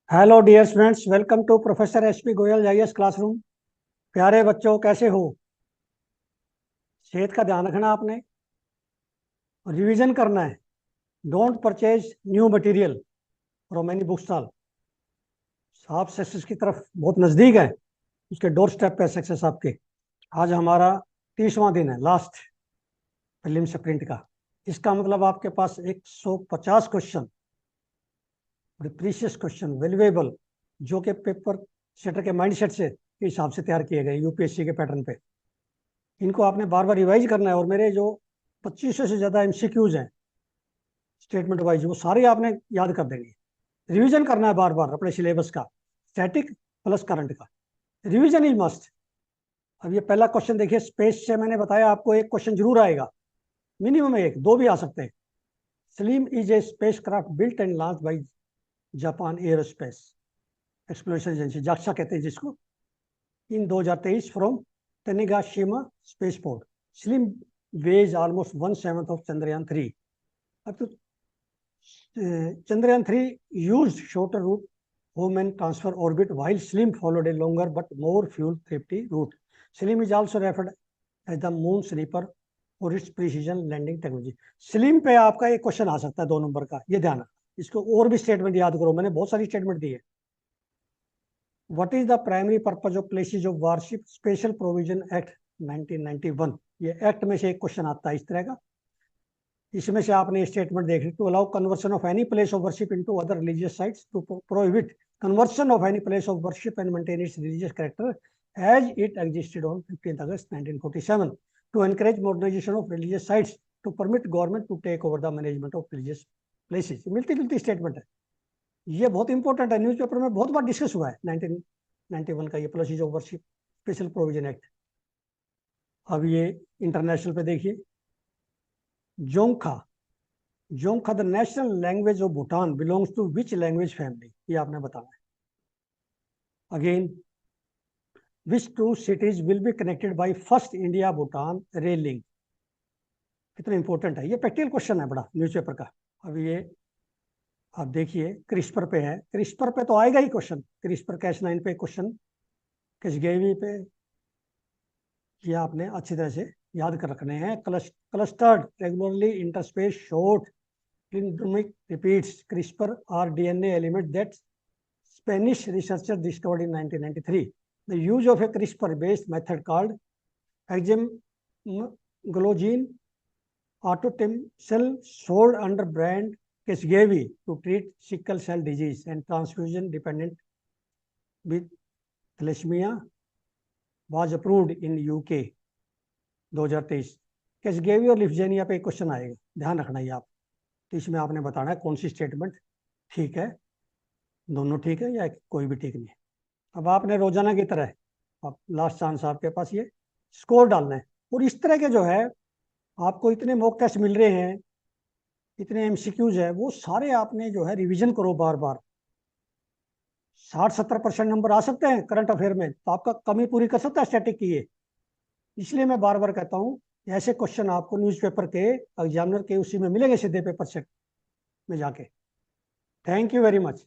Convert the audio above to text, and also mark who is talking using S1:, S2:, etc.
S1: Hello dear students, welcome to professor HP Goyal IAS classroom. प्यारे बच्चों, कैसे हो? सेहत का ध्यान रखना आपने, रिवीजन करना है। Don't purchase new material from any book stall. आप सक्सेस की तरफ बहुत नज़दीक है, उसके डोर स्टेप पे सक्सेस आपके। आज हमारा 30वां दिन है, लास्ट प्रीलिम स्प्रिंट का। इसका मतलब आपके पास 150 क्वेश्चन, बड़े प्रीशियस क्वेश्चन, वैल्यूएबल, जो कि पेपर सेटर के माइंडसेट से के हिसाब से तैयार किए गए यूपीएससी के पैटर्न पे। इनको आपने बार बार रिवाइज करना है, और मेरे जो 2500 से ज़्यादा एमसीक्यूज हैं स्टेटमेंट वाइज, वो सारे आपने याद कर देंगे। रिवीजन करना है बार बार अपने सिलेबस का, स्टैटिक प्लस करंट का। Revision is must. अब ये पहला क्वेश्चन देखिए, स्पेस से मैंने बताया आपको एक क्वेश्चन जरूर आएगा, मिनिमम एक, दो भी आ सकते हैं। SLIM is a spacecraft built and launch by Japan aerospace exploration agency, JAXA कहते हैं जिसको, in 2023 from Tanegashima spaceport. SLIM was almost 1/7 of Chandrayaan 3। अब तो Chandrayaan 3 used shorter route home and transfer orbit, while SLIM followed a longer but more fuel thrifty route. SLIM is also referred as the moon sleeper for its precision landing technology. SLIM पे आपका एक question आ सकता है 2 number का, ये ध्यान रखना। इसको और भी स्टेटमेंट याद करो, मैंने बहुत सारी स्टेटमेंट दी है। What is the primary purpose of places of warship special provision act 1991। ये एक्ट में से एक क्वेश्चन आता है इस तरह का। इसमें से आपने स्टेटमेंट देख ली, to allow conversion of any place of worship into other religious sites, to prohibit conversion of any place of worship and maintain its religious character as it existed on 15 August 1947, to encourage modernization of religious sites, to permit government to take over the management of religious places. मिलती जुलती statement है, ये बहुत important है, newspaper में बहुत बार discuss हुआ है 1991 का ये places of worship special provision act. अब ये इंटरनेशनल पे देखिए, Dzongkha, Dzongkha the national language of Bhutan belongs to which language family, ये आपने बताना है। Again, which two cities will be connected by first India Bhutan rail link. कितना इंपॉर्टेंट है, ये प्रैक्टिकल क्वेश्चन है बड़ा न्यूज़पेपर का। अब ये आप देखिए, क्रिस्पर पे है, क्रिस्पर पे तो आएगा ही क्वेश्चन, क्रिस्पर कैस9 पे क्वेश्चन, किसगेवी पे, ये आपने अच्छी तरह से याद कर रखने हैं। Clustered regularly interspace short palindromic repeats CRISPR are DNA element that Spanish researchers discovered in 1993. The use of a CRISPR-based method called hexaglogene autotemcel sold under brand Casgevy to treat sickle cell disease and transfusion dependent with thalassemia was approved in UK 2023। Casgevy और लिफजेनिया पे question आएगा, ध्यान रखना ही आप। तो इसमें आपने बताना है कौन सी स्टेटमेंट ठीक है, दोनों ठीक है या कोई भी ठीक नहीं है। अब आपने रोजाना की तरह, अब लास्ट चांस आपके पास, ये स्कोर डालना है। और इस तरह के जो है आपको इतने मॉक टेस्ट मिल रहे हैं, इतने एमसीक्यूज है, वो सारे आपने जो है रिवीजन करो बार बार। 60-70% नंबर आ सकते हैं करंट अफेयर में, तो आपका कमी पूरी कर सकता है स्टैटिक की ये। इसलिए मैं बार बार कहता हूँ, ऐसे क्वेश्चन आपको न्यूज़पेपर के एग्जामिनर के उसी में मिलेंगे, सीधे पेपर सेट में जाके। Thank you very much.